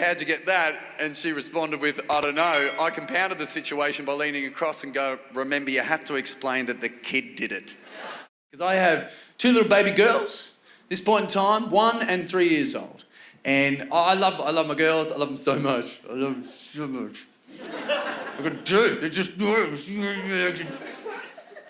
how'd you get that? And she responded with, I don't know. I compounded the situation by leaning across and go, remember, you have to explain that the kid did it. Because I have 2 little baby girls, this point in time, 1 and 3 years old. And I love my girls. I love them so much. I love them so much. I got 2. They're just...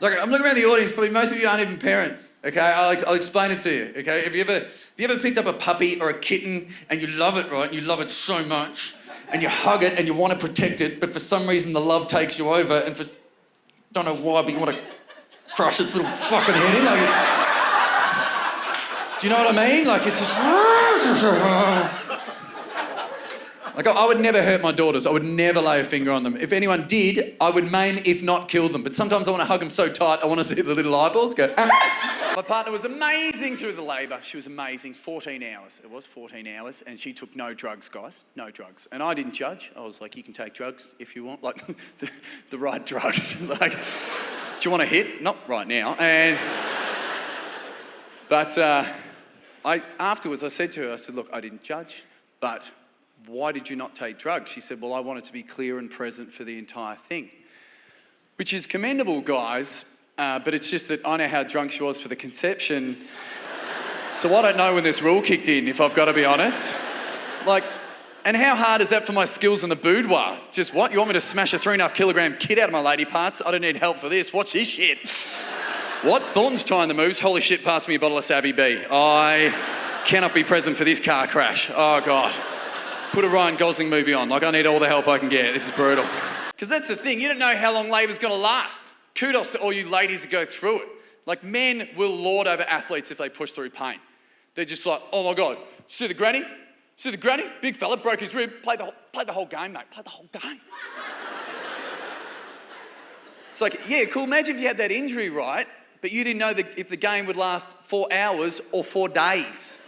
Look, I'm looking around the audience, probably most of you aren't even parents, okay? I'll explain it to you, okay? Have you ever picked up a puppy or a kitten and you love it, right? And you love it so much and you hug it and you want to protect it, but for some reason the love takes you over and don't know why, but you want to crush its little fucking head in. Do you know what I mean? Like, it's just... Like, I would never hurt my daughters. I would never lay a finger on them. If anyone did, I would maim, if not kill them. But sometimes I want to hug them so tight, I want to see the little eyeballs go... My partner was amazing through the labour. She was amazing. 14 hours. It was 14 hours. And she took no drugs, guys. No drugs. And I didn't judge. I was like, you can take drugs if you want. Like, the right drugs. Like, do you want a hit? Not right now. But afterwards, I said to her, I said, look, I didn't judge, but... why did you not take drugs? She said, well, I wanted to be clear and present for the entire thing. Which is commendable, guys, but it's just that I know how drunk she was for the conception. So I don't know when this rule kicked in, if I've got to be honest. Like, and how hard is that for my skills in the boudoir? Just what? You want me to smash a 3.5 kilogram kid out of my lady parts? I don't need help for this. Watch this shit. What? Thornton's trying the moves. Holy shit, pass me a bottle of Savvy B. I cannot be present for this car crash. Oh, God. Put a Ryan Gosling movie on. Like, I need all the help I can get. This is brutal. Because that's the thing. You don't know how long labour's going to last. Kudos to all you ladies that go through it. Like, men will lord over athletes if they push through pain. They're just like, oh, my God. See the granny? See the granny? Big fella, broke his rib. Play the whole game, mate. Play the whole game. It's like, yeah, cool. Imagine if you had that injury, right? But you didn't know if the game would last 4 hours or 4 days.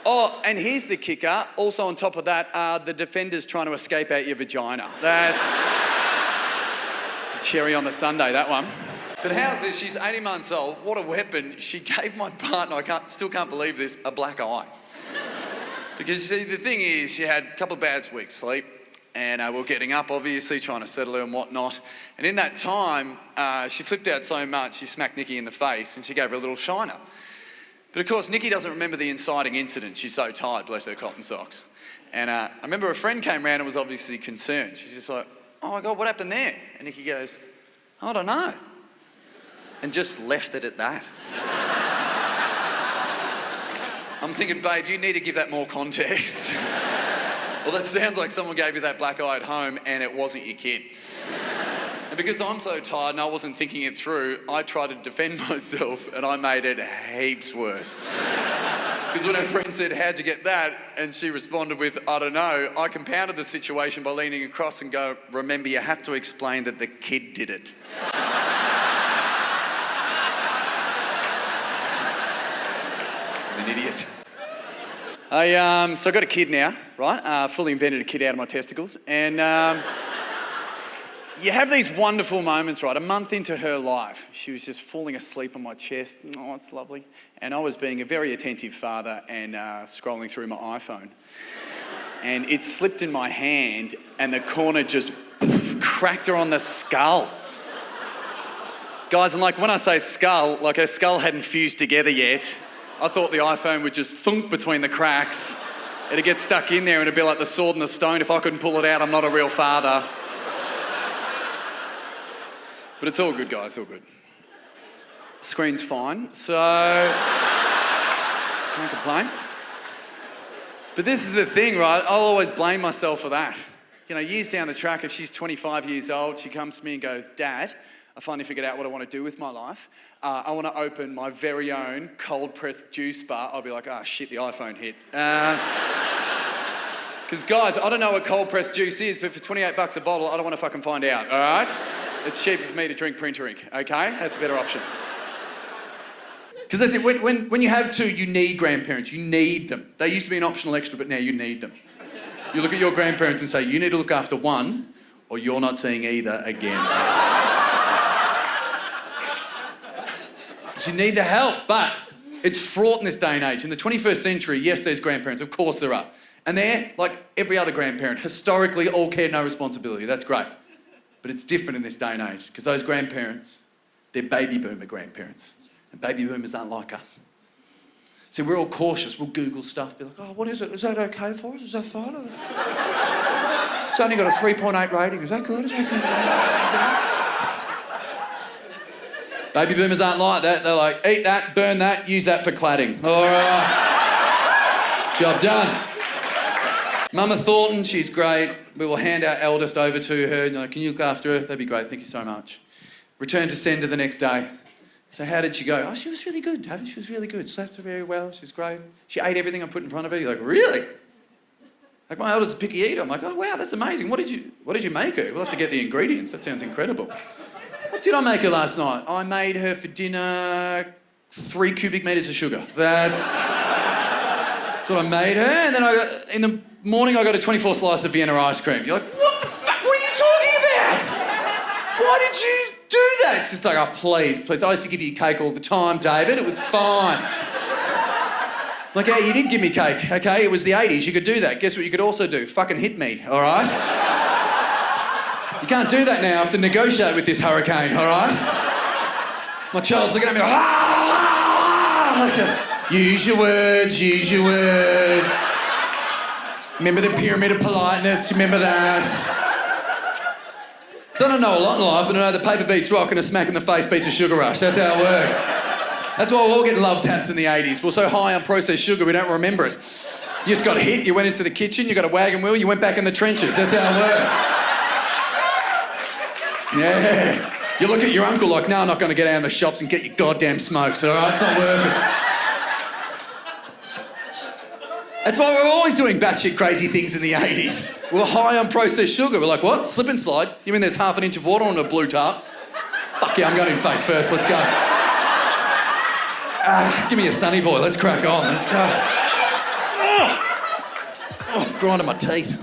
Oh, and here's the kicker. Also on top of that are the defenders trying to escape out your vagina. It's a cherry on the sundae, that one. But how's this? She's 80 months old. What a weapon. She gave my partner, still can't believe this, a black eye. Because, you see, the thing is, she had a couple of bad weeks sleep, and we're getting up, obviously, trying to settle her and whatnot. And in that time, she flipped out so much, she smacked Nikki in the face, and she gave her a little shiner. But of course, Nikki doesn't remember the inciting incident. She's so tired, bless her cotton socks. And I remember a friend came round and was obviously concerned. She's just like, oh my God, what happened there? And Nikki goes, I don't know. And just left it at that. I'm thinking, babe, you need to give that more context. Well, that sounds like someone gave you that black eye at home and it wasn't your kid. And because I'm so tired and I wasn't thinking it through, I tried to defend myself and I made it heaps worse. Because when her friend said, how'd you get that? And she responded with, I don't know. I compounded the situation by leaning across and go, remember, you have to explain that the kid did it. I'm an idiot. So I've got a kid now, right? Fully invented a kid out of my testicles. And... you have these wonderful moments, right? A month into her life, she was just falling asleep on my chest. Oh, it's lovely. And I was being a very attentive father and scrolling through my iPhone. And it slipped in my hand and the corner just cracked her on the skull. Guys, and like when I say skull, like her skull hadn't fused together yet. I thought the iPhone would just thunk between the cracks. It'd get stuck in there and it'd be like the sword and the stone. If I couldn't pull it out, I'm not a real father. But it's all good, guys, all good. Screen's fine, so can't complain. But this is the thing, right? I'll always blame myself for that. You know, years down the track, if she's 25 years old, she comes to me and goes, Dad, I finally figured out what I want to do with my life. I want to open my very own cold-pressed juice bar. I'll be like, oh, shit, the iPhone hit. Because, guys, I don't know what cold-pressed juice is, but for $28 a bottle, I don't want to fucking find out, all right? It's cheaper for me to drink printer ink, okay? That's a better option. Because that's it, when you have 2, you need grandparents, you need them. They used to be an optional extra, but now you need them. You look at your grandparents and say, you need to look after one, or you're not seeing either again. You need the help, but it's fraught in this day and age. In the 21st century, yes, there's grandparents, of course there are. And they're like every other grandparent, historically all care, no responsibility. That's great. But it's different in this day and age because those grandparents, they're baby boomer grandparents. And baby boomers aren't like us. So we're all cautious. We'll Google stuff, be like, oh, what is it? Is that okay for us? Is that fine? It's only got a 3.8 rating. Is that good? Is that good? Baby boomers aren't like that. They're like, eat that, burn that, use that for cladding. All right. Job done. Mama Thornton, she's great. We will hand our eldest over to her. You know, can you look after her? That'd be great. Thank you so much. Return to sender the next day. So how did she go? Oh, she was really good, David. She was really good. Slept very well. She's great. She ate everything I put in front of her. You're like, really? Like my eldest is a picky eater. I'm like, oh wow, that's amazing. What did you make her? We'll have to get the ingredients. That sounds incredible. What did I make her last night? I made her for dinner 3 cubic metres of sugar. That's what I made her. And then in the morning I got a 24 slice of Vienna ice cream. You're like, what the fuck? What are you talking about? Why did you do that? It's just like, oh, please. I used to give you cake all the time, David. It was fine. Like, yeah, you did give me cake, okay? It was the 80s. You could do that. Guess what you could also do? Fucking hit me, all right? You can't do that now. I have to negotiate with this hurricane, all right? My child's looking at me like, ah! Use your words, use your words. Remember the pyramid of politeness? Do you remember that? Because I don't know a lot in life, but I know the paper beats rock and a smack in the face beats a sugar rush. That's how it works. That's why we're all getting love taps in the 80s. We're so high on processed sugar, we don't remember it. You just got hit, you went into the kitchen, you got a wagon wheel, you went back in the trenches. That's how it works. Yeah. You look at your uncle like, no, I'm not going to get out in the shops and get your goddamn smokes, all right? It's not working. That's why we're always doing batshit crazy things in the 80s. We're high on processed sugar. We're like, what? Slip and slide? You mean there's half an inch of water on a blue tarp? Fuck yeah, I'm going in face first. Let's go. Give me a sunny boy. Let's crack on. Let's go. Oh, I'm grinding my teeth.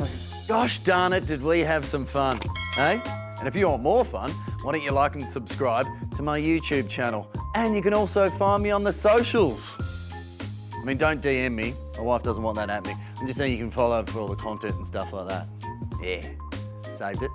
Gosh darn it, did we have some fun, eh? And if you want more fun, why don't you like and subscribe to my YouTube channel? And you can also find me on the socials. I mean, don't DM me. My wife doesn't want that happening. I'm just saying you can follow for all the content and stuff like that. Yeah, saved it.